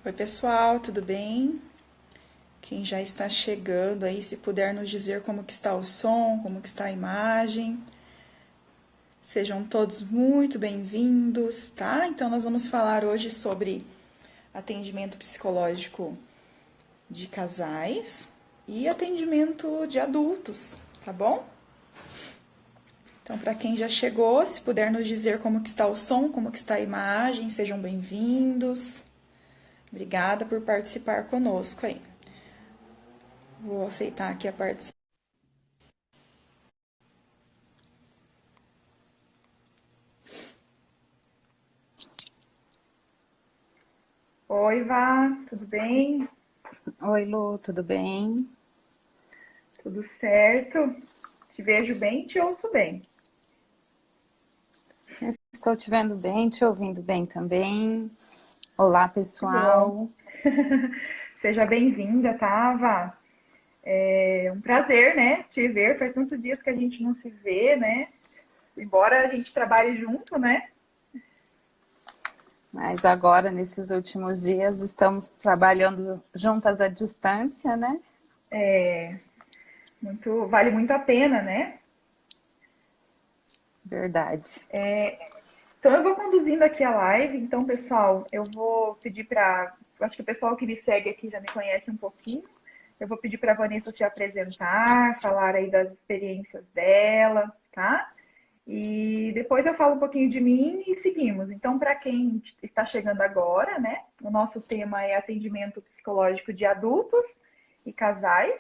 Oi, pessoal, tudo bem? Quem já está chegando aí, se puder nos dizer como que está o som, como que está a imagem. Sejam todos muito bem-vindos, tá? Então nós vamos falar hoje sobre atendimento psicológico de casais e atendimento de adultos, tá bom? Então, para quem já chegou, se puder nos dizer como que está o som, como que está a imagem, sejam bem-vindos. Obrigada por participar conosco aí. Vou aceitar aqui a participação. Oi, Vá, tudo bem? Oi, Lu, tudo bem? Tudo certo? Te vejo bem, te ouço bem. Estou te vendo bem, te ouvindo bem também. Olá, Que bom. pessoal. Seja bem-vinda, tá, Vá? É um prazer, né, te ver. Faz tantos dias que a gente não se vê, né? Embora a gente trabalhe junto, né? Mas agora, nesses últimos dias, estamos trabalhando juntas à distância, né? Vale muito a pena, né? Verdade. Então eu vou conduzindo aqui a live. Então, pessoal, eu vou pedir para, acho que o pessoal que me segue aqui já me conhece um pouquinho. Eu vou pedir para a Vanessa se apresentar, falar aí das experiências dela, tá? E depois eu falo um pouquinho de mim e seguimos. Então, para quem está chegando agora, né? O nosso tema é atendimento psicológico de adultos e casais.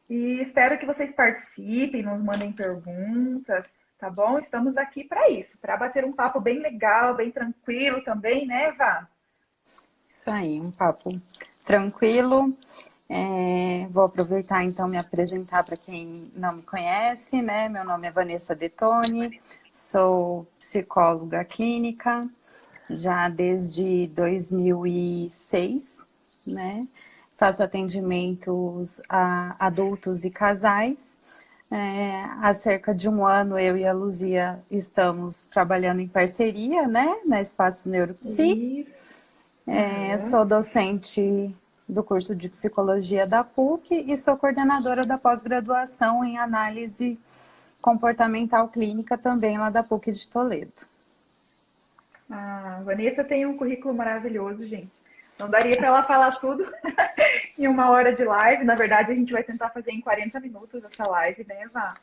E espero que vocês participem, nos mandem perguntas, tá bom? Estamos aqui para isso, para bater um papo bem legal, bem tranquilo também, né, Vá? Isso aí, um papo tranquilo. Vou aproveitar então me apresentar para quem não me conhece, né? Meu nome é Vanessa Detoni, sou psicóloga clínica já desde 2006, né? Faço atendimentos a adultos e casais. Há cerca de um ano eu e a Luzia estamos trabalhando em parceria, né? Na Espaço Neuropsi. Isso. Aham. Sou docente do curso de psicologia da PUC e sou coordenadora da pós-graduação em análise comportamental clínica também lá da PUC de Toledo. A Vanessa tem um currículo maravilhoso, gente. Não daria para ela falar tudo em uma hora de live. Na verdade, a gente vai tentar fazer em 40 minutos essa live, né, Vá?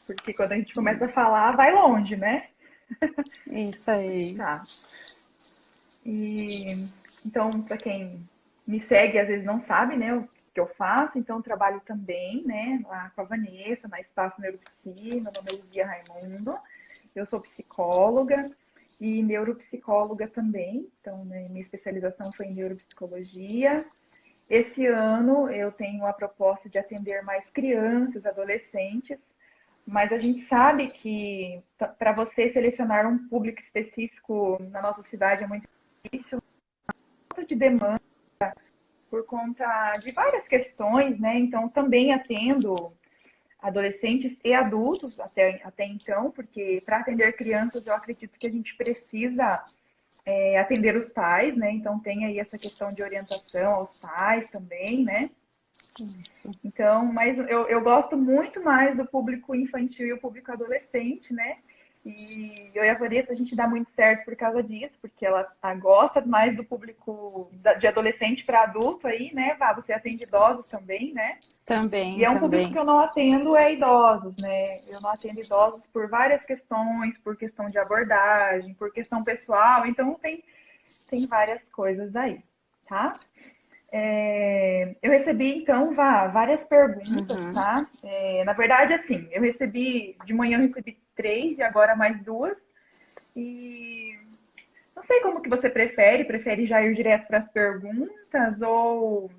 Porque quando a gente começa a Isso, falar, vai longe, né? isso aí. Tá. E então, para quem me segue, às vezes não sabe, né, o que eu faço, então eu trabalho também, né, lá com a Vanessa, na Espaço Neuropsi, meu nome é Luzia Raimundo, eu sou psicóloga e neuropsicóloga também, então né, minha especialização foi em neuropsicologia. Esse ano eu tenho a proposta de atender mais crianças, adolescentes, mas a gente sabe que para você selecionar um público específico na nossa cidade é muito difícil, de demanda por conta de várias questões, né? Então, também atendo adolescentes e adultos até então, porque para atender crianças eu acredito que a gente precisa atender os pais, né? Então, tem aí essa questão de orientação aos pais também, né? Isso. Então, mas eu gosto muito mais do público infantil e o público adolescente, né? E eu e a Vanessa, a gente dá muito certo por causa disso, porque ela gosta mais do público de adolescente para adulto aí, né? Vá, você atende idosos também, né? E Também, é um público que também. eu não atendo é idosos, né? Eu não atendo idosos por várias questões, por questão de abordagem, por questão pessoal, então tem várias coisas aí, tá? Eu recebi, então, várias perguntas, Uhum. tá? Na verdade, assim, de manhã eu recebi três e agora mais duas. E não sei como que você prefere já ir direto para as perguntas ou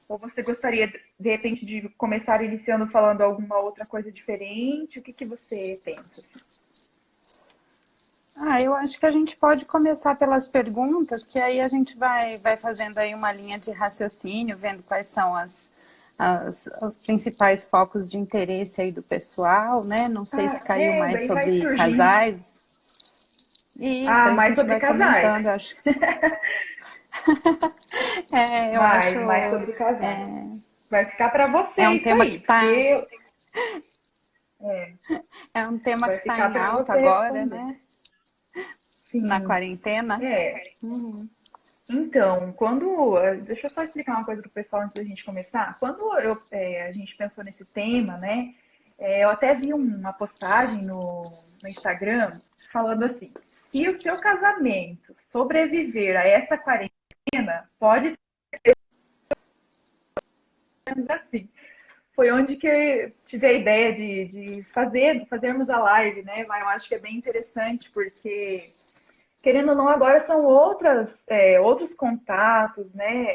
você gostaria, de repente, de começar iniciando falando alguma outra coisa diferente? O que que você pensa? Eu acho que a gente pode começar pelas perguntas, que aí a gente vai fazendo aí uma linha de raciocínio, vendo quais são os principais focos de interesse aí do pessoal, né? Não sei se caiu mais Daí vai sobre surgindo. casais. Isso, aí a Mais gente sobre vai casais. comentando, acho. Eu acho. Vai, mais sobre casais. Vai ficar para você É um isso tema que aí, tá, porque é, é um tema que vai está ficar em para alta você agora, responder. né? Na Sim, quarentena. é. Uhum. Então, deixa eu só explicar uma coisa para o pessoal antes da gente começar. A gente pensou nesse tema, né? Eu até vi uma postagem no Instagram falando assim: se o seu casamento sobreviver a essa quarentena, pode ser assim. Foi onde que eu tive a ideia de fazermos a live, né? Eu acho que é bem interessante, porque querendo ou não, agora são outros contatos, né?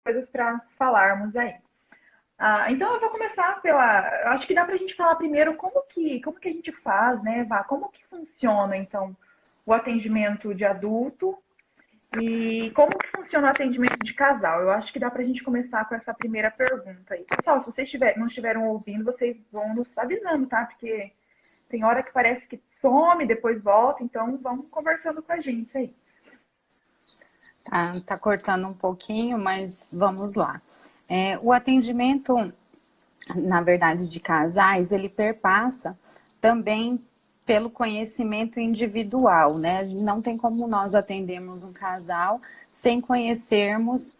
Coisas para falarmos aí. Então eu vou começar pela. Eu acho que dá para a gente falar primeiro como que a gente faz, né, Vá? Como que funciona, então, o atendimento de adulto e como que funciona o atendimento de casal. Eu acho que dá para a gente começar com essa primeira pergunta aí. Pessoal, se vocês não estiveram ouvindo, vocês vão nos avisando, tá? Porque tem hora que parece que some, depois volta, então vamos conversando com a gente aí. Tá cortando um pouquinho, mas vamos lá. O atendimento, na verdade, de casais, ele perpassa também pelo conhecimento individual, né? Não tem como nós atendermos um casal sem conhecermos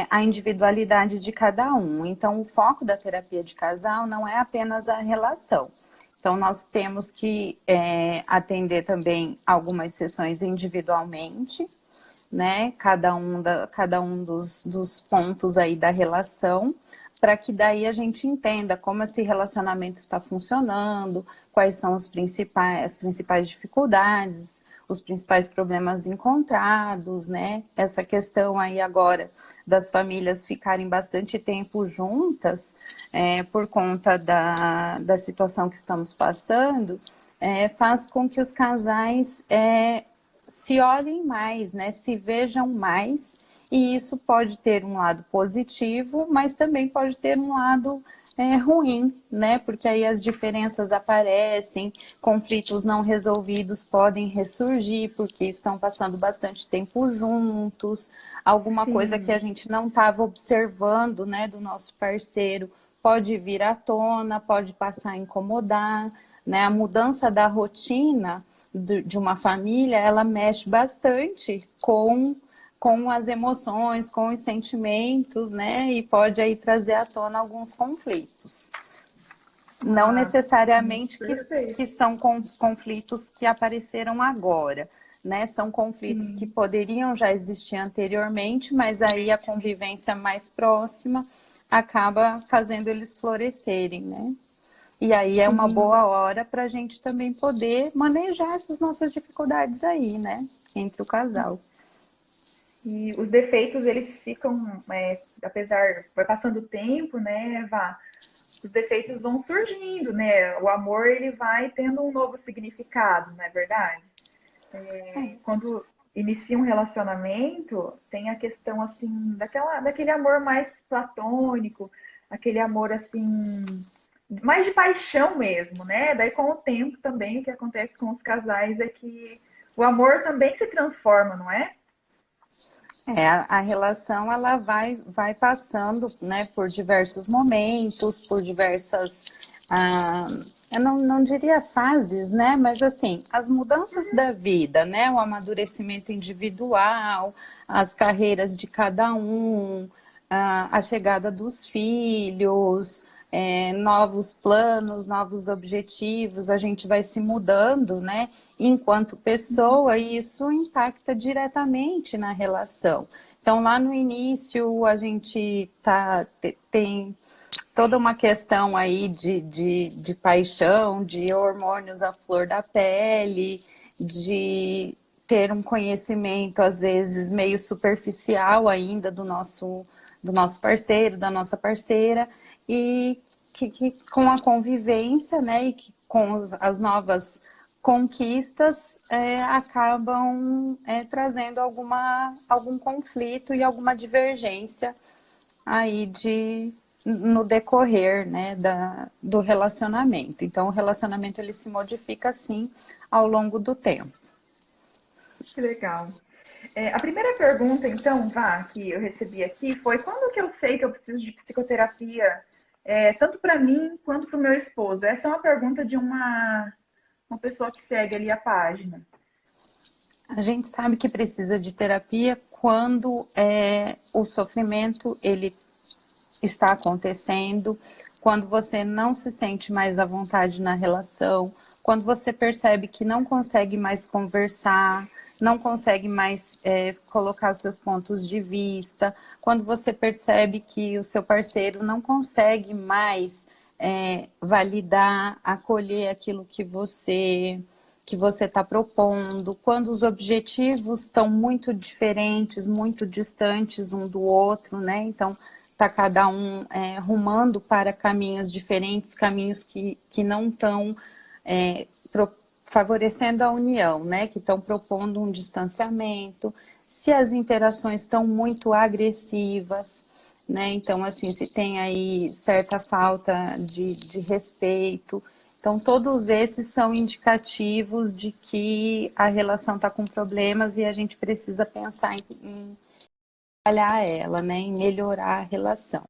a individualidade de cada um. Então, o foco da terapia de casal não é apenas a relação. Então, nós temos que atender também algumas sessões individualmente, né? Cada um dos pontos aí da relação, para que daí a gente entenda como esse relacionamento está funcionando, quais são as principais dificuldades, os principais problemas encontrados, né? Essa questão aí agora das famílias ficarem bastante tempo juntas, por conta da situação que estamos passando, faz com que os casais se olhem mais, né? Se vejam mais, e isso pode ter um lado positivo, mas também pode ter um lado ruim, né? Porque aí as diferenças aparecem, conflitos não resolvidos podem ressurgir porque estão passando bastante tempo juntos, alguma coisa que a Sim, gente não estava observando, né, do nosso parceiro pode vir à tona, pode passar a incomodar, né? A mudança da rotina de uma família, ela mexe bastante com as emoções, com os sentimentos, né? E pode aí trazer à tona alguns conflitos. Não sim, necessariamente que perfeito. são conflitos que apareceram agora, né? São conflitos que Sim. poderiam já existir anteriormente, mas aí a convivência mais próxima acaba fazendo eles florescerem, né? E aí é uma Sim, boa hora para a gente também poder manejar essas nossas dificuldades aí, né? Entre o casal. e os defeitos, eles ficam, vai passando o tempo, né, os defeitos vão surgindo, né, o amor, ele vai tendo um novo significado, não é verdade? Quando inicia um relacionamento, tem a questão, assim, daquele amor mais platônico, aquele amor, assim, mais de paixão mesmo, né, daí com o tempo também, o que acontece com os casais é que o amor também se transforma, não é? A relação ela vai passando, né, por diversos momentos, por diversas, ah, eu não diria fases, né, mas assim, as mudanças da vida, né, o amadurecimento individual, as carreiras de cada um, a chegada dos filhos, novos planos, novos objetivos, a gente vai se mudando, né? Enquanto pessoa, e isso impacta diretamente na relação. Então, lá no início, a gente tem toda uma questão aí de paixão, de hormônios à flor da pele, de ter um conhecimento, às vezes, meio superficial ainda do nosso parceiro, da nossa parceira, e que com a convivência, né, e que com as novas conquistas acabam trazendo algum conflito e alguma divergência aí no decorrer, né, do relacionamento. Então, o relacionamento ele se modifica assim ao longo do tempo. Que legal. A primeira pergunta, então, Vá, que eu recebi aqui foi quando que eu sei que eu preciso de psicoterapia, tanto para mim quanto para o meu esposo? Essa é uma pergunta de uma pessoa que segue ali a página. A gente sabe que precisa de terapia quando o sofrimento ele está acontecendo, quando você não se sente mais à vontade na relação, quando você percebe que não consegue mais conversar, não consegue mais colocar os seus pontos de vista, quando você percebe que o seu parceiro não consegue mais validar, acolher aquilo que você está propondo, quando os objetivos estão muito diferentes, muito distantes um do outro, né? Então, está cada um rumando para caminhos diferentes, caminhos que não estão favorecendo a união, né? Que estão propondo um distanciamento, se as interações estão muito agressivas, né? Então, assim, se tem aí certa falta de respeito. Então, todos esses são indicativos de que a relação está com problemas e a gente precisa pensar em trabalhar ela, né? Em melhorar a relação.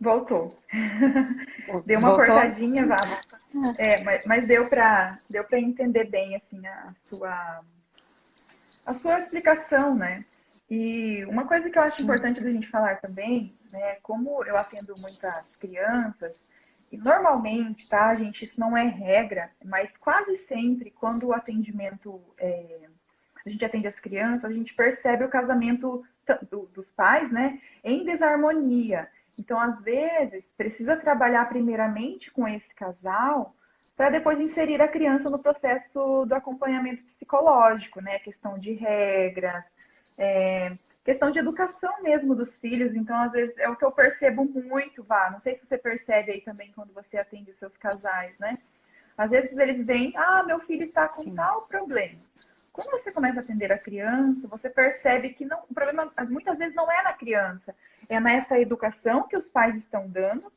Voltou. Deu uma Voltou? cortadinha, Vá. Mas deu para entender bem assim a sua explicação, né? E uma coisa que eu acho importante da gente falar também, né? Como eu atendo muitas crianças, e normalmente, tá, gente, isso não é regra, mas quase sempre, quando o atendimento, a gente atende as crianças, a gente percebe o casamento dos pais, né, em desarmonia. Então, às vezes, precisa trabalhar primeiramente com esse casal para depois inserir a criança no processo do acompanhamento psicológico, né? Questão de regras, é, questão de educação mesmo dos filhos. Então, às vezes, é o que eu percebo muito, Vá. Não sei se você percebe aí também quando você atende os seus casais, né? Às vezes eles veem, meu filho está com Sim. tal problema. Quando você começa a atender a criança, você percebe que não, o problema muitas vezes não é na criança, é nessa educação que os pais estão dando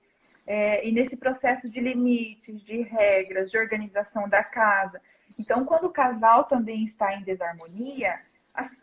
e nesse processo de limites, de regras, de organização da casa. Então, quando o casal também está em desarmonia,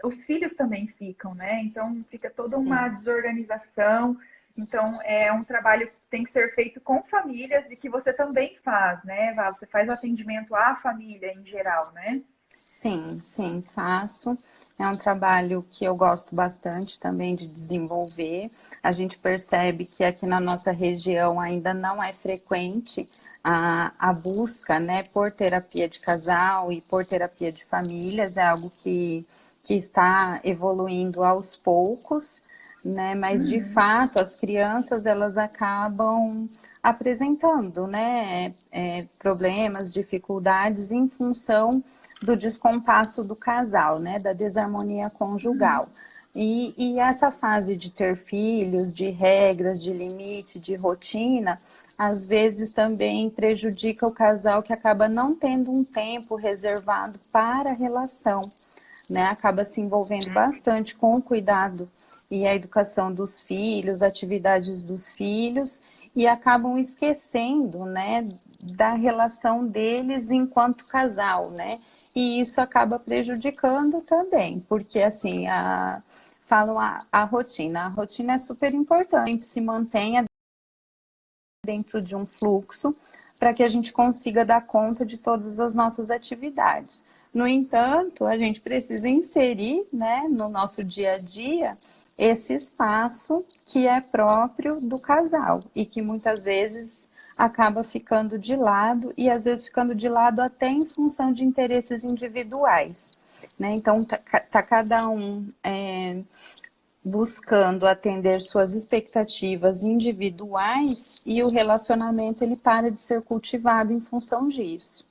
os filhos também ficam, né? Então, fica toda uma Sim. desorganização. Então, é um trabalho que tem que ser feito com famílias e que você também faz, né, Val? Você faz atendimento à família em geral, né? Sim, sim, faço. É um trabalho que eu gosto bastante também de desenvolver. A gente percebe que aqui na nossa região ainda não é frequente a busca, né, por terapia de casal e por terapia de famílias. É algo que está evoluindo aos poucos, né? Mas de Uhum. fato as crianças elas acabam apresentando, né, problemas, dificuldades em função do descompasso do casal, né, da desarmonia conjugal. E essa fase de ter filhos, de regras, de limite, de rotina, às vezes também prejudica o casal que acaba não tendo um tempo reservado para a relação, né? Acaba se envolvendo bastante com o cuidado e a educação dos filhos, atividades dos filhos, e acabam esquecendo, né, da relação deles enquanto casal, né? E isso acaba prejudicando também, porque assim, falam a rotina. A rotina é super importante, se mantenha dentro de um fluxo para que a gente consiga dar conta de todas as nossas atividades. No entanto, a gente precisa inserir, né, no nosso dia a dia esse espaço que é próprio do casal e que muitas vezes acaba ficando de lado e às vezes ficando de lado até em função de interesses individuais, né? Então tá cada um buscando atender suas expectativas individuais e o relacionamento ele para de ser cultivado em função disso.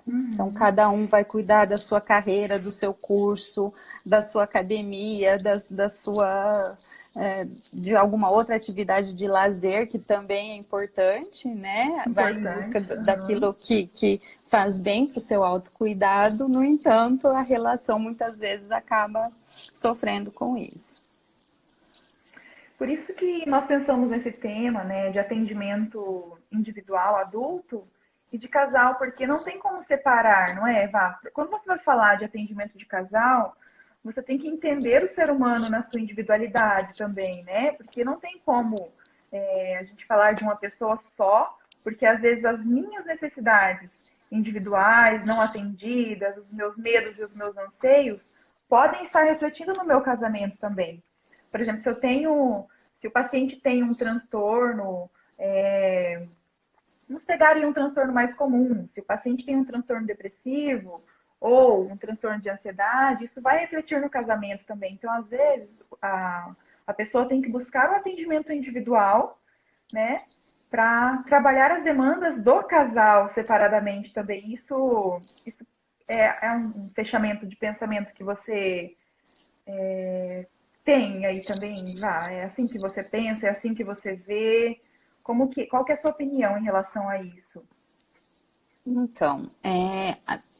Então, cada um vai cuidar da sua carreira, do seu curso, da sua academia, da sua, de alguma outra atividade de lazer, que também é importante, né? Vai em busca Importante. daquilo que faz bem para o seu autocuidado. No entanto, a relação muitas vezes acaba sofrendo com isso. Por isso que nós pensamos nesse tema, né, de atendimento individual adulto e de casal, porque não tem como separar, não é, Eva? Quando você vai falar de atendimento de casal, você tem que entender o ser humano na sua individualidade também, né? Porque não tem como a gente falar de uma pessoa só, porque às vezes as minhas necessidades individuais, não atendidas, os meus medos e os meus anseios, podem estar refletindo no meu casamento também. Por exemplo, se o paciente tem um transtorno, vamos pegar aí um transtorno mais comum, se o paciente tem um transtorno depressivo ou um transtorno de ansiedade, isso vai refletir no casamento também. Então, às vezes, a pessoa tem que buscar o atendimento individual, né, para trabalhar as demandas do casal separadamente também. Isso é um fechamento de pensamento que você tem aí também, Vá? É assim que você pensa, é assim que você vê? Qual que é a sua opinião em relação a isso? Então,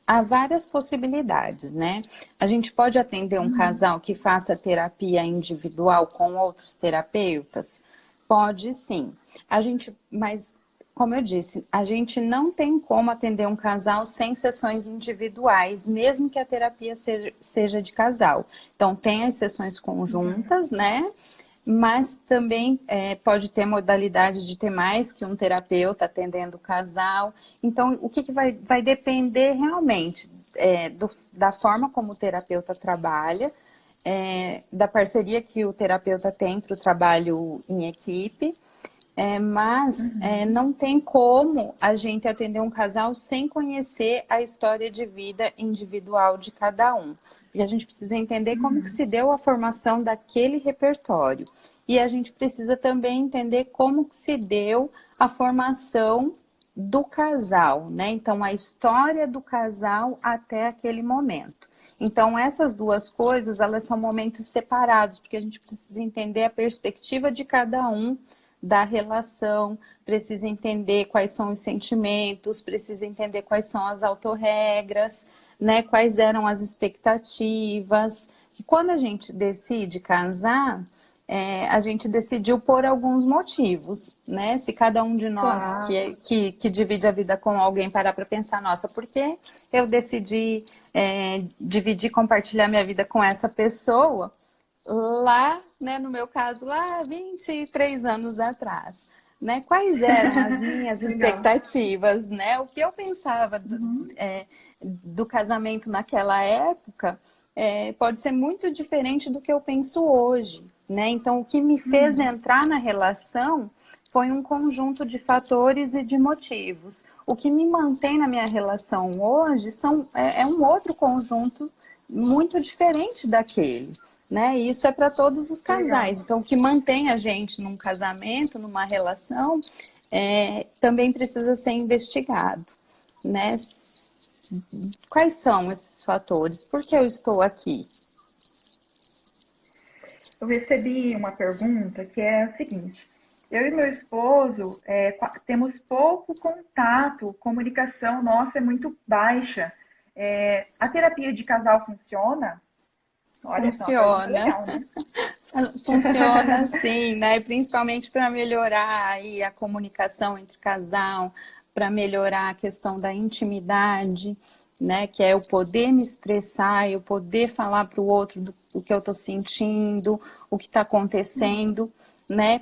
há várias possibilidades, né? A gente pode atender um casal que faça terapia individual com outros terapeutas? Pode sim. Mas, como eu disse, a gente não tem como atender um casal sem sessões individuais, mesmo que a terapia seja de casal. Então, tem as sessões conjuntas, né? Mas também pode ter modalidade de ter mais que um terapeuta atendendo o casal. Então, o que vai depender realmente da forma como o terapeuta trabalha, da parceria que o terapeuta tem para o trabalho em equipe. Mas não tem como a gente atender um casal sem conhecer a história de vida individual de cada um. E a gente precisa entender como que se deu a formação daquele repertório. E a gente precisa também entender como que se deu a formação do casal, né? Então, a história do casal até aquele momento. Então, essas duas coisas, elas são momentos separados, porque a gente precisa entender a perspectiva de cada um da relação, precisa entender quais são os sentimentos, precisa entender quais são as autorregras, né? Quais eram as expectativas. E quando a gente decide casar, a gente decidiu por alguns motivos, né? Se cada um de nós Claro. que divide a vida com alguém parar para pensar, nossa, por que eu decidi dividir, compartilhar minha vida com essa pessoa? Lá, né, no meu caso, lá 23 anos atrás, né? Quais eram as minhas Legal. expectativas, né? O que eu pensava do casamento naquela época pode ser muito diferente do que eu penso hoje, né? Então, o que me fez entrar na relação foi um conjunto de fatores e de motivos. O que me mantém na minha relação hoje é um outro conjunto muito diferente daquele. Né? E isso é para todos os casais. Legal. Então, o que mantém a gente num casamento, numa relação, também precisa ser investigado. Né? Quais são esses fatores? Por que eu estou aqui? Eu recebi uma pergunta que é a seguinte: eu e meu esposo temos pouco contato, comunicação nossa é muito baixa. A terapia de casal funciona? Olha, essa é uma pergunta Funciona. legal, né? Funciona sim, né? Principalmente para melhorar aí a comunicação entre casal, para melhorar a questão da intimidade, né? Que é eu poder me expressar, eu poder falar para o outro o que eu estou sentindo, o que está acontecendo, né?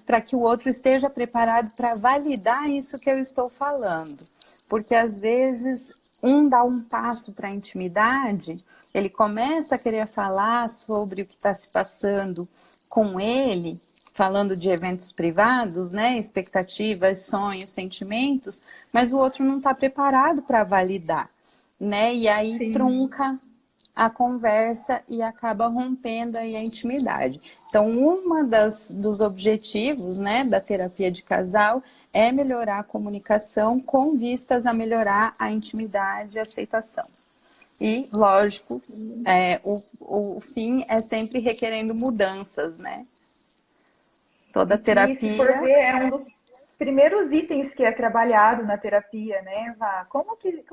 Para que o outro esteja preparado para validar isso que eu estou falando. Porque às vezes um dá um passo para a intimidade, ele começa a querer falar sobre o que está se passando com ele, falando de eventos privados, né, expectativas, sonhos, sentimentos, mas o outro não está preparado para validar, né, e aí Sim. trunca a conversa e acaba rompendo aí a intimidade. Então, dos objetivos, né, da terapia de casal é melhorar a comunicação com vistas a melhorar a intimidade e a aceitação. E, lógico, o fim é sempre requerendo mudanças, né? Toda E se for terapia. ver, é um dos primeiros itens que é trabalhado na terapia, né, Vá? Como que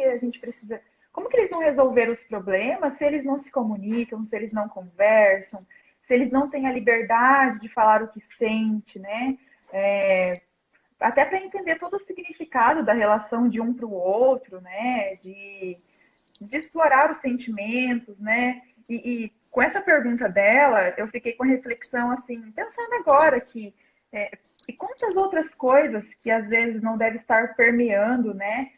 a gente precisa. Como que eles vão resolver os problemas se eles não se comunicam, se eles não conversam, se eles não têm a liberdade de falar o que sente, né? Até para entender todo o significado da relação de um para o outro, né? De explorar os sentimentos, né? E com essa pergunta dela, eu fiquei com a reflexão assim, pensando agora que e quantas outras coisas que às vezes não deve estar permeando, né?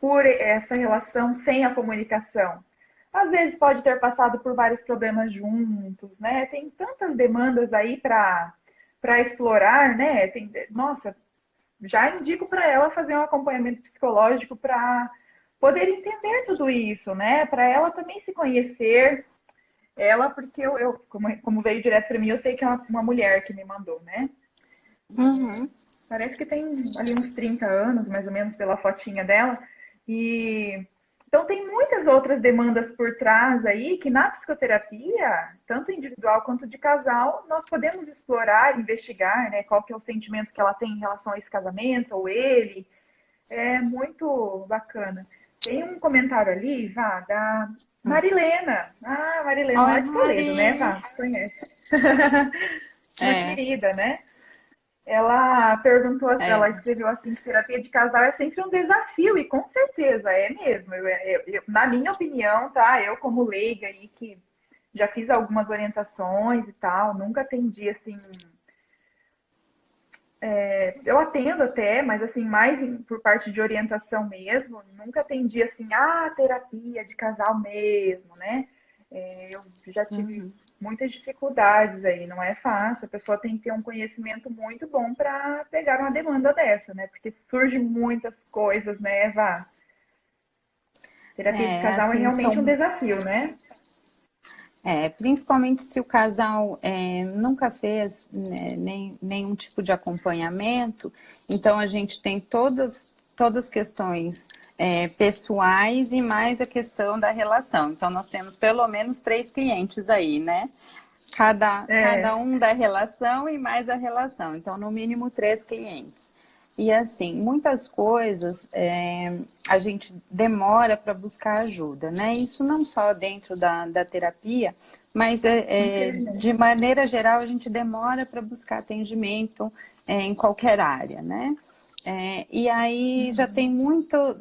Por essa relação sem a comunicação. Às vezes pode ter passado por vários problemas juntos, né? Tem tantas demandas aí para explorar, né? Nossa, já indico para ela fazer um acompanhamento psicológico para poder entender tudo isso, né? Para ela também se conhecer. Ela, porque como veio direto para mim, eu sei que é uma mulher que me mandou, né? Uhum. Parece que tem ali uns 30 anos, mais ou menos, pela fotinha dela. E então tem muitas outras demandas por trás aí que na psicoterapia, tanto individual quanto de casal, nós podemos explorar, investigar, né? Qual que é o sentimento que ela tem em relação a esse casamento ou ele. É muito bacana. Tem um comentário ali, Vá, da Marilena. Ah, Marilena Oi, lá de Toledo, né, Mari. Vá? Conhece. Uma É, querida, né? Ela perguntou, ela é. escreveu assim que terapia de casal é sempre um desafio, e com certeza é mesmo. Na minha opinião, tá? Eu como leiga aí, que já fiz algumas orientações e tal, nunca atendi assim. Eu atendo até, mas assim, mais por parte de orientação mesmo, nunca atendi assim, terapia de casal mesmo, né? Eu já tive Uhum. muitas dificuldades aí, não é fácil, a pessoa tem que ter um conhecimento muito bom para pegar uma demanda dessa, né? Porque surge muitas coisas, né, Vá? Terapia de casal é Assim, realmente um desafio, né? principalmente se o casal nunca fez, né, nenhum tipo de acompanhamento, então a gente tem todas as questões pessoais e mais a questão da relação. Então nós temos pelo menos 3 clientes aí, né? Cada É, um da relação e mais a relação. Então, no mínimo 3 clientes. E assim, muitas coisas a gente demora para buscar ajuda, né? Isso não só dentro da terapia, mas de infelizmente. maneira geral a gente demora para buscar atendimento em qualquer área, né? E aí já tem muitas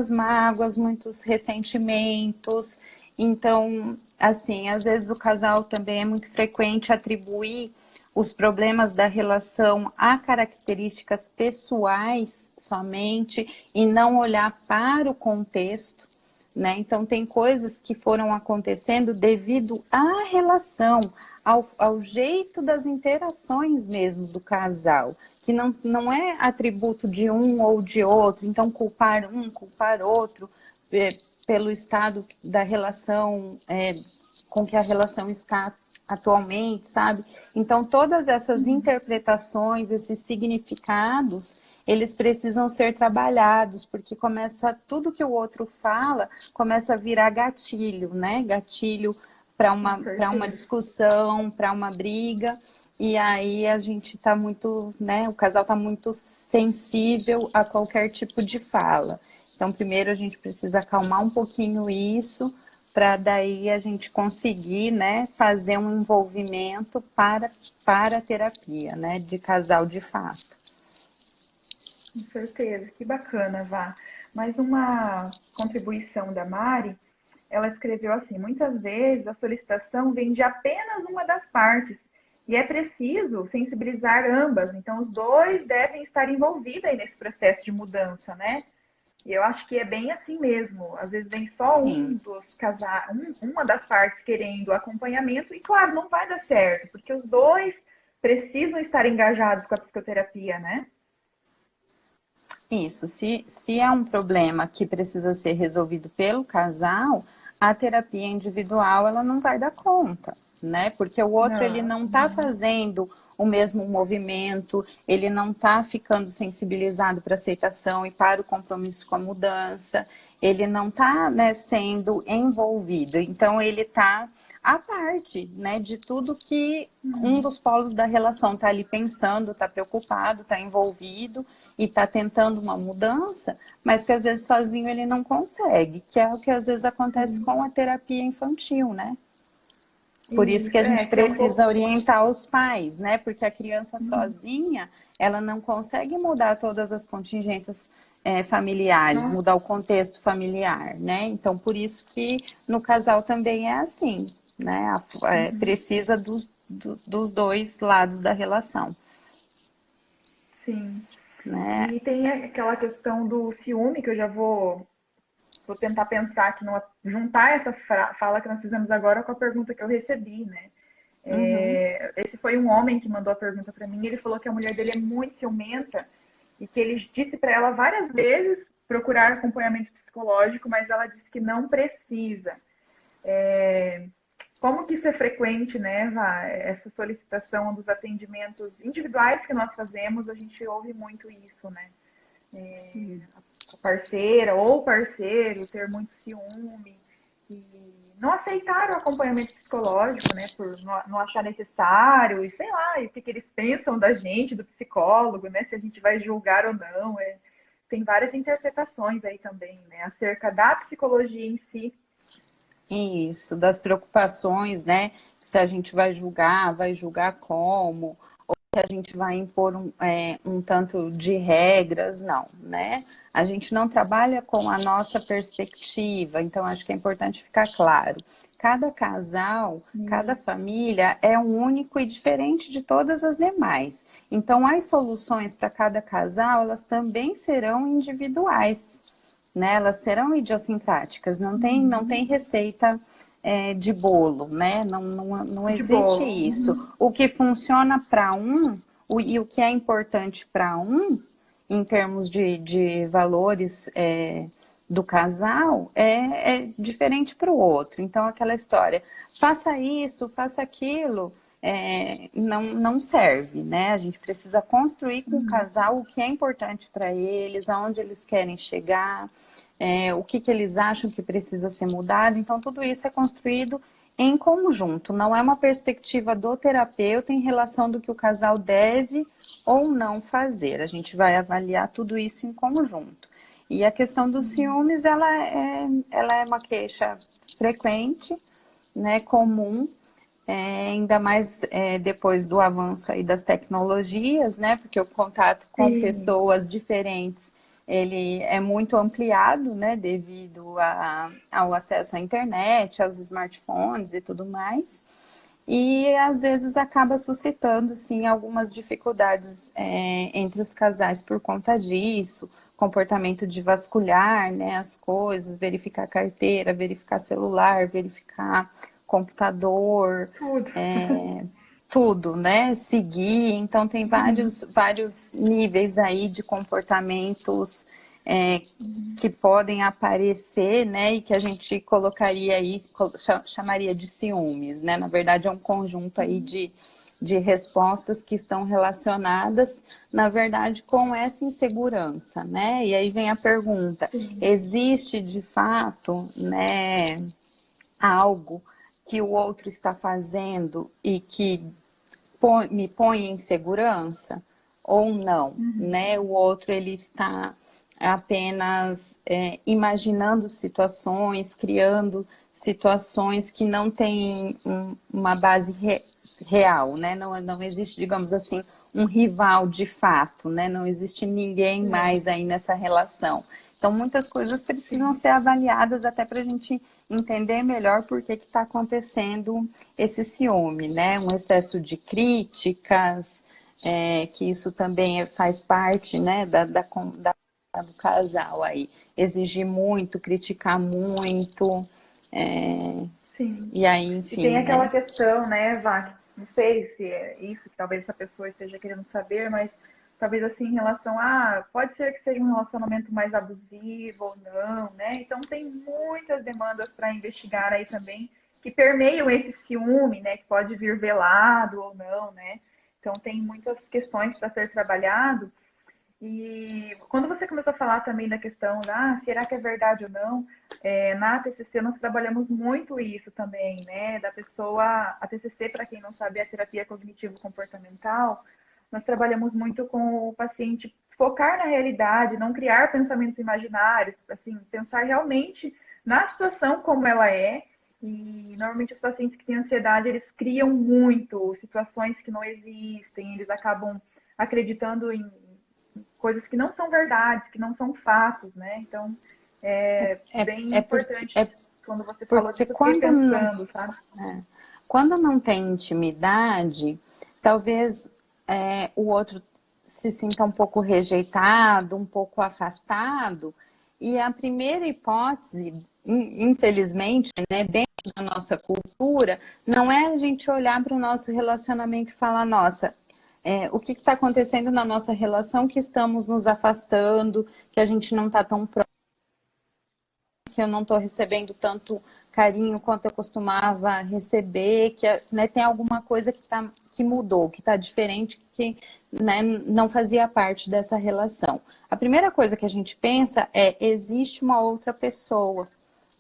mágoas, muitos ressentimentos. Então, assim, às vezes o casal também é muito frequente atribuir os problemas da relação a características pessoais somente e não olhar para o contexto, né? Então, tem coisas que foram acontecendo devido à relação, ao jeito das interações mesmo do casal, que não é atributo de um ou de outro, então culpar um, culpar outro, pelo estado da relação, com que a relação está atualmente, sabe? Então, todas essas interpretações, esses significados, eles precisam ser trabalhados, porque começa tudo que o outro fala, começa a virar gatilho, né? Gatilho Com para uma certeza. discussão, para uma briga. E aí a gente está muito, né? O casal está muito sensível a qualquer tipo de fala. Então, primeiro a gente precisa acalmar um pouquinho isso, para daí a gente conseguir, né, fazer um envolvimento para a terapia, né, de casal de fato. Com certeza, que bacana, Vá. Mais uma contribuição da Mari, ela escreveu assim: muitas vezes a solicitação vem de apenas uma das partes e é preciso sensibilizar ambas, então os dois devem estar envolvidos aí nesse processo de mudança, né? E eu acho que é bem assim mesmo. Às vezes vem só um Sim. dos casais, uma das partes querendo acompanhamento, e claro, não vai dar certo, porque os dois precisam estar engajados com a psicoterapia, né? Isso, se é um problema que precisa ser resolvido pelo casal, a terapia individual ela não vai dar conta, né? Porque o outro ele Não. não está fazendo o mesmo movimento, ele não está ficando sensibilizado para aceitação e para o compromisso com a mudança, ele não está, né, sendo envolvido. Então ele está à parte, né, de tudo que um dos polos da relação está ali pensando, está preocupado, está envolvido e está tentando uma mudança, mas que às vezes sozinho ele não consegue, que é o que às vezes acontece Sim. com a terapia infantil, né? Por isso que Isso, a gente que é um precisa pouco. orientar os pais, né? Porque a criança Uhum. sozinha, ela não consegue mudar todas as contingências familiares, Nossa, mudar o contexto familiar, né? Então, por isso que no casal também é assim, né? Precisa dos dois lados da relação, sim. né? E tem aquela questão do ciúme, que eu já vou tentar pensar aqui, juntar essa fala que nós fizemos agora com a pergunta que eu recebi, né? Uhum. Esse foi um homem que mandou a pergunta para mim. Ele falou que a mulher dele é muito ciumenta e que ele disse para ela várias vezes procurar acompanhamento psicológico, mas ela disse que não precisa. Como que isso é frequente, né, Vá? Essa solicitação dos atendimentos individuais que nós fazemos, a gente ouve muito isso, né? Sim. A parceira ou parceiro ter muito ciúme e não aceitar o acompanhamento psicológico, né, por não achar necessário e sei lá, e o que, que eles pensam da gente, do psicólogo, né, se a gente vai julgar ou não. Tem várias interpretações aí também, né, acerca da psicologia em si. Isso, das preocupações, né? Se a gente vai julgar como, que a gente vai impor um tanto de regras, não, né? A gente não trabalha com a nossa perspectiva, então acho que é importante ficar claro. Cada casal, cada E, família é um único e diferente de todas as demais. Então, as soluções para cada casal, elas também serão individuais, né? Elas serão idiosincráticas, não tem receita de bolo, né? Não de existe bolo. isso. O que funciona para um e o que é importante para um, em termos de valores do casal, é diferente para o outro. Então, aquela história, faça isso, faça aquilo, não serve, né? A gente precisa construir com o casal o que é importante para eles, aonde eles querem chegar, o que eles acham que precisa ser mudado. Então, tudo isso é construído em conjunto, não é uma perspectiva do terapeuta em relação do que o casal deve ou não fazer. A gente vai avaliar tudo isso em conjunto. E a questão dos ciúmes, ela é uma queixa frequente, né, comum, ainda mais depois do avanço aí das tecnologias, né, porque o contato com Sim, pessoas diferentes ele é muito ampliado, né, devido ao acesso à internet, aos smartphones e tudo mais. E às vezes acaba suscitando, sim, algumas dificuldades entre os casais por conta disso, comportamento de vasculhar, né, as coisas, verificar carteira, verificar celular, verificar computador, tudo. tudo, né? Seguir. Então tem vários níveis aí de comportamentos é, que podem aparecer, né? E que a gente colocaria aí, chamaria de ciúmes, né? Na verdade é um conjunto aí de respostas que estão relacionadas, na verdade, com essa insegurança, né? E aí vem a pergunta: Sim. existe de fato, né, algo que o outro está fazendo e que me põe em segurança ou não, né? O outro ele está apenas imaginando situações, criando situações que não têm uma base real, né? Não existe, digamos assim, um rival de fato, né? Não existe ninguém É, mais aí nessa relação. Então, muitas coisas precisam sim. ser avaliadas até para a gente entender melhor por que está acontecendo esse ciúme, né? Um excesso de críticas, que isso também faz parte, né, do casal aí. Exigir muito, criticar muito, Sim. e aí, E enfim, tem aquela né? questão, né, Vá, não sei se é isso que talvez essa pessoa esteja querendo saber, mas talvez assim, em relação a, pode ser que seja um relacionamento mais abusivo ou não, né? Então tem muitas demandas para investigar aí também, que permeiam esse ciúme, né? Que pode vir velado ou não, né? Então tem muitas questões para ser trabalhado. E quando você começou a falar também da questão da, será que é verdade ou não, na TCC nós trabalhamos muito isso também, né? Da pessoa, a TCC, para quem não sabe, é a terapia cognitivo-comportamental. Nós trabalhamos muito com o paciente focar na realidade, não criar pensamentos imaginários, assim, pensar realmente na situação como ela é. E normalmente os pacientes que têm ansiedade, eles criam muito situações que não existem, eles acabam acreditando em coisas que não são verdades, que não são fatos, né? Então, é bem importante. Quando você falou disso, eu fiquei pensando, sabe? Quando não tem intimidade, talvez o outro se sinta um pouco rejeitado, um pouco afastado, e a primeira hipótese, infelizmente, né, dentro da nossa cultura, não é a gente olhar para o nosso relacionamento e falar, nossa, o que está acontecendo na nossa relação que estamos nos afastando, que a gente não está tão próximo, que eu não estou recebendo tanto carinho quanto eu costumava receber, que né, tem alguma coisa que mudou, que está diferente, que né, não fazia parte dessa relação. A primeira coisa que a gente pensa existe uma outra pessoa.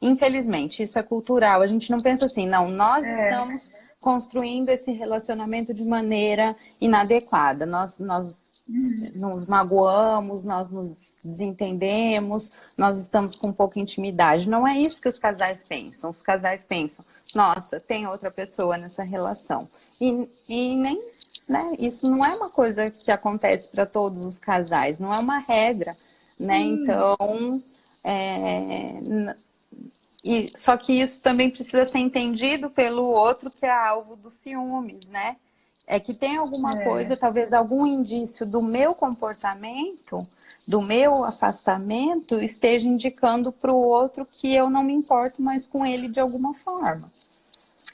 Infelizmente, isso é cultural. A gente não pensa assim, não, nós estamos construindo esse relacionamento de maneira inadequada. Nós nos magoamos, nós nos desentendemos, nós estamos com pouca intimidade. Não é isso que os casais pensam. Os casais pensam, nossa, tem outra pessoa nessa relação. E nem, né, isso não é uma coisa que acontece para todos os casais, não é uma regra, né? Então, só que isso também precisa ser entendido pelo outro que é alvo dos ciúmes, né? É que tem alguma coisa, talvez algum indício do meu comportamento, do meu afastamento, esteja indicando para o outro que eu não me importo mais com ele de alguma forma.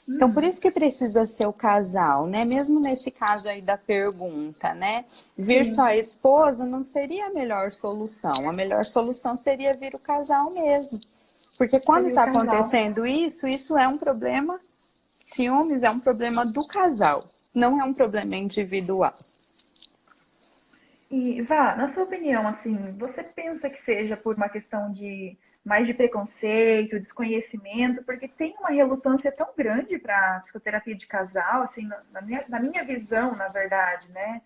Então, por isso que precisa ser o casal, né? Mesmo nesse caso aí da pergunta, né? Vir só a esposa não seria a melhor solução. A melhor solução seria vir o casal mesmo. Porque quando está acontecendo isso é um problema, ciúmes é um problema do casal, não é um problema individual. E, Vá, na sua opinião, assim, você pensa que seja por uma questão de mais de preconceito, desconhecimento, porque tem uma relutância tão grande para psicoterapia de casal, assim, na minha visão, na verdade, né?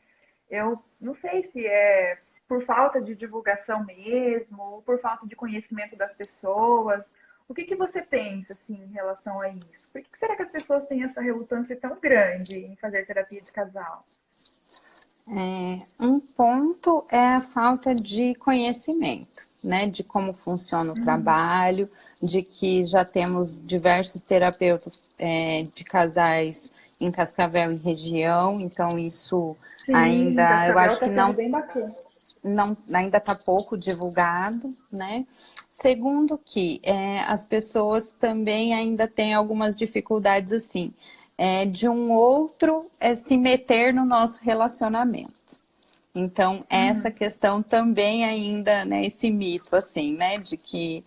Eu não sei se é por falta de divulgação mesmo, ou por falta de conhecimento das pessoas. O que você pensa, assim, em relação a isso? Por que será que as pessoas têm essa relutância tão grande em fazer terapia de casal? Um ponto é a falta de conhecimento, né, de como funciona o trabalho, de que já temos diversos terapeutas de casais em Cascavel e região, então isso ainda, eu acho que não, ainda está pouco divulgado, né? Segundo que as pessoas também ainda têm algumas dificuldades assim, de um outro se meter no nosso relacionamento. Então, essa questão também ainda, né, esse mito, assim, né, de que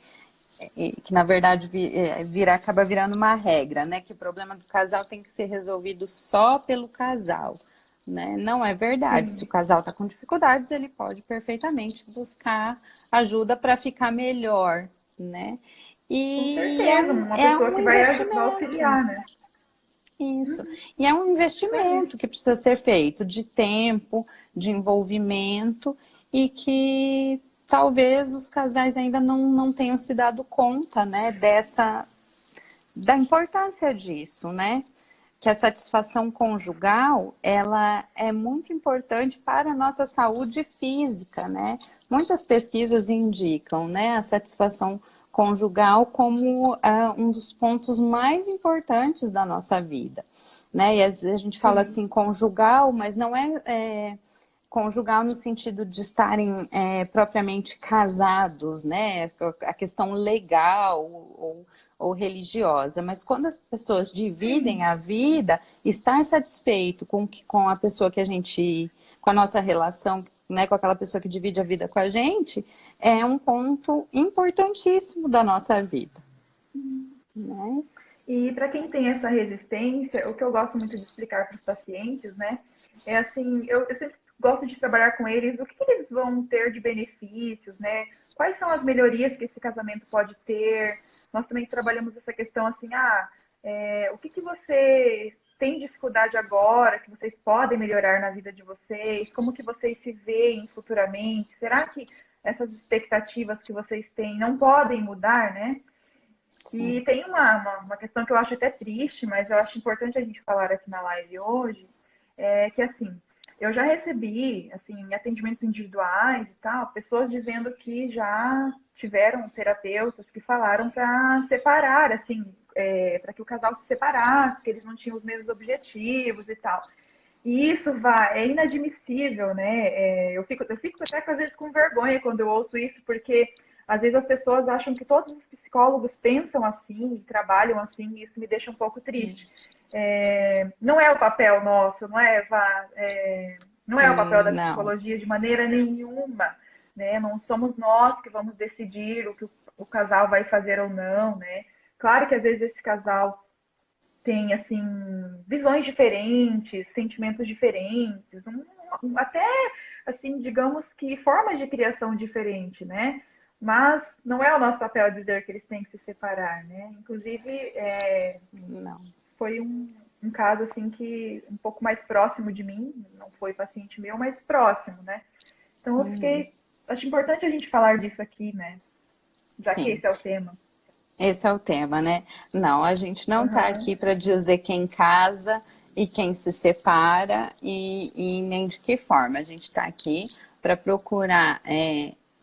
na verdade acaba virando uma regra, né, que o problema do casal tem que ser resolvido só pelo casal, né? Não é verdade. Se o casal está com dificuldades, ele pode perfeitamente buscar ajuda para ficar melhor, né? Com E certeza, uma pessoa um que vai investimento. auxiliar, né? Isso. E é um investimento que precisa ser feito de tempo, de envolvimento e que talvez os casais ainda não tenham se dado conta, né, da importância disso, né? Que a satisfação conjugal, ela é muito importante para a nossa saúde física, né? Muitas pesquisas indicam, né, a satisfação conjugal como um dos pontos mais importantes da nossa vida, né? E às vezes a gente fala assim conjugal, mas não é conjugal no sentido de estarem propriamente casados, né? A questão legal ou religiosa, mas quando as pessoas dividem a vida, estar satisfeito com a pessoa que a gente, com a nossa relação, né, com aquela pessoa que divide a vida com a gente, é um ponto importantíssimo da nossa vida, né? E para quem tem essa resistência, o que eu gosto muito de explicar para os pacientes, né, é assim, eu sempre gosto de trabalhar com eles, o que eles vão ter de benefícios, né? Quais são as melhorias que esse casamento pode ter? Nós também trabalhamos essa questão assim, o que você tem dificuldade agora, que vocês podem melhorar na vida de vocês? Como que vocês se veem futuramente? Será que essas expectativas que vocês têm não podem mudar, né? Sim. E tem uma questão que eu acho até triste, mas eu acho importante a gente falar aqui na live hoje, que assim, eu já recebi, assim, em atendimentos individuais e tal, pessoas dizendo que já tiveram terapeutas que falaram para separar, assim, para que o casal se separasse, que eles não tinham os mesmos objetivos e tal. E isso é inadmissível, né? Eu fico até às vezes com vergonha quando eu ouço isso, porque às vezes as pessoas acham que todos os psicólogos pensam assim, trabalham assim, e isso me deixa um pouco triste. Não é o papel nosso, não é o papel da Não. psicologia de maneira nenhuma, né? Não somos nós que vamos decidir o que o casal vai fazer ou não, né? Claro que às vezes esse casal tem, assim, visões diferentes, sentimentos diferentes, até, assim, digamos que formas de criação diferentes, né? Mas não é o nosso papel dizer que eles têm que se separar, né? Inclusive, Não. foi um caso, assim, que um pouco mais próximo de mim, não foi paciente meu, mas próximo, né? Então, acho importante a gente falar disso aqui, né? Já que Sim. esse é o tema. Esse é o tema, né? Não, a gente não está aqui para dizer quem casa e quem se separa e nem de que forma. A gente está aqui para procurar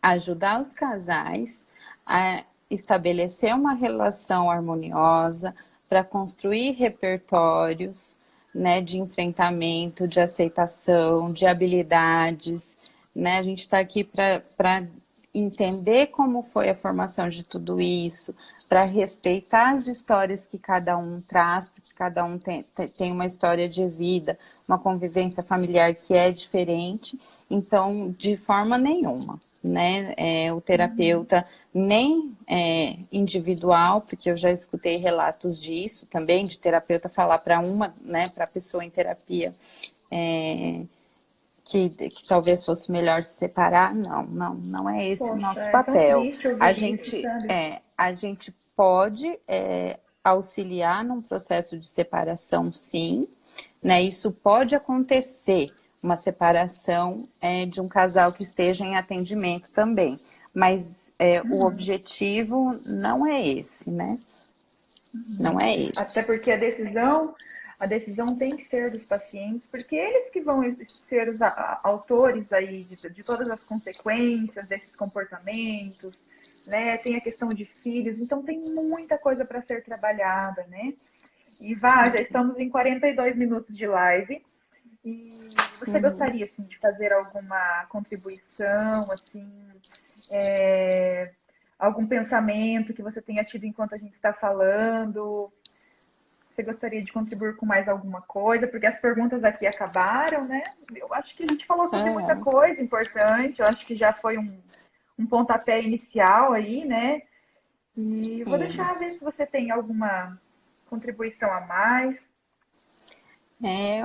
ajudar os casais a estabelecer uma relação harmoniosa, para construir repertórios, né, de enfrentamento, de aceitação, de habilidades, né? A gente está aqui para entender como foi a formação de tudo isso, para respeitar as histórias que cada um traz, porque cada um tem uma história de vida, uma convivência familiar que é diferente, então, de forma nenhuma, né? O terapeuta nem individual, porque eu já escutei relatos disso também, de terapeuta falar para né, para a pessoa em terapia, que talvez fosse melhor se separar. Não é esse o Poxa, nosso é tão papel. triste ouvir isso, sabe? A gente pode auxiliar num processo de separação, sim, né? Isso pode acontecer, uma separação de um casal que esteja em atendimento também, mas o objetivo não é esse, né? Não é Até esse. porque a decisão tem que ser dos pacientes, porque eles que vão ser os autores aí de todas as consequências desses comportamentos, né? Tem a questão de filhos, então tem muita coisa para ser trabalhada, né? E já estamos em 42 minutos de live. E você gostaria, assim, de fazer alguma contribuição, assim, algum pensamento que você tenha tido enquanto a gente está falando? Você gostaria de contribuir com mais alguma coisa? Porque as perguntas aqui acabaram, né? Eu acho que a gente falou sobre muita coisa importante. Eu acho que já foi um pontapé inicial aí, né? E vou deixar ver se você tem alguma contribuição a mais.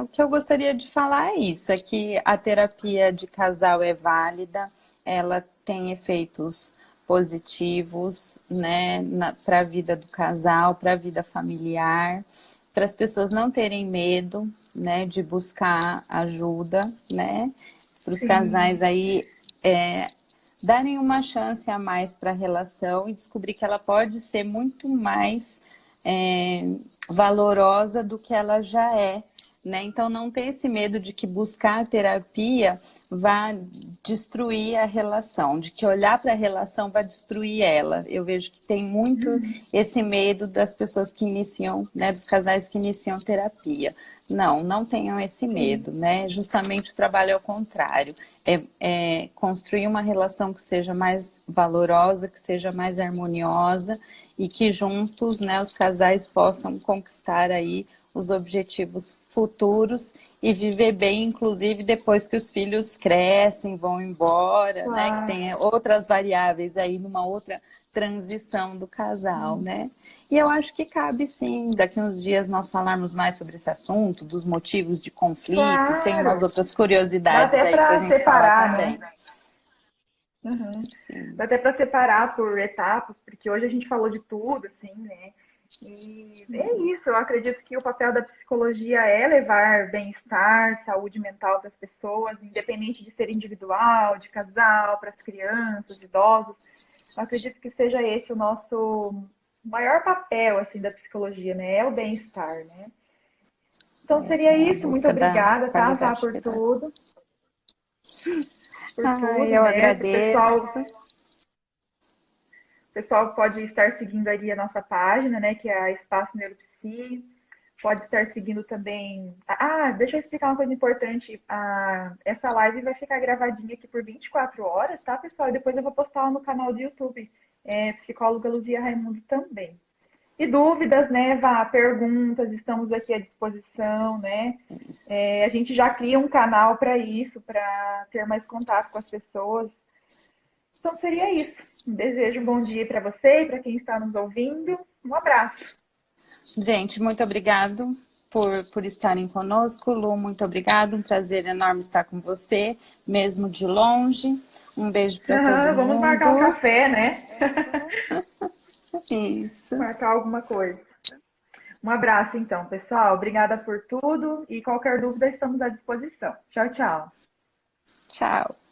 O que eu gostaria de falar é isso, é que a terapia de casal é válida, ela tem efeitos positivos, né, para a vida do casal, para a vida familiar, para as pessoas não terem medo, né, de buscar ajuda, né, para os casais aí darem uma chance a mais para a relação e descobrir que ela pode ser muito mais valorosa do que ela já é, né? Então não ter esse medo de que buscar terapia vai destruir a relação, de que olhar para a relação vai destruir ela. Eu vejo que tem muito esse medo das pessoas que iniciam, né, dos casais que iniciam terapia. Não tenham esse medo, né? Justamente o trabalho é o contrário. É construir uma relação que seja mais valorosa, que seja mais harmoniosa e que juntos, né, os casais possam conquistar aí os objetivos futuros e viver bem, inclusive depois que os filhos crescem, vão embora, né? Que Claro. tem outras variáveis aí numa outra transição do casal, né? E eu acho que cabe sim, daqui uns dias nós falarmos mais sobre esse assunto, dos motivos de conflitos, tem umas Claro. outras Dá curiosidades até aí para a para gente falar separar, também. né? Uhum. Sim. Dá até para separar por etapas, porque hoje a gente falou de tudo, assim, né? E é isso, eu acredito que o papel da psicologia é levar bem-estar, saúde mental para as pessoas, independente de ser individual, de casal, para as crianças, idosos. Eu acredito que seja esse o nosso maior papel, assim, da psicologia, né? É o bem-estar, né? Então seria É a isso, muito busca da obrigada, tá, Vá, qualidade de vida. por Ai, tudo, eu né? O pessoal, agradeço. O pessoal pode estar seguindo ali a nossa página, né, que é a Espaço Neuropsi. Pode estar seguindo também. Ah, deixa eu explicar uma coisa importante. Essa live vai ficar gravadinha aqui por 24 horas, tá, pessoal? E depois eu vou postar lá no canal do YouTube, Psicóloga Luzia Raimundo também. E dúvidas, né, Vá, perguntas, estamos aqui à disposição, né? Isso. A gente já cria um canal para isso, para ter mais contato com as pessoas. Então seria isso. Um desejo um bom dia para você e para quem está nos ouvindo. Um abraço. Gente, muito obrigado por estarem conosco. Lu, muito obrigado. Um prazer enorme estar com você, mesmo de longe. Um beijo para todo Vamos marcar um mundo. café, né? Isso. Marcar alguma coisa. Um abraço, então, pessoal. Obrigada por tudo e qualquer dúvida estamos à disposição. Tchau, tchau. Tchau.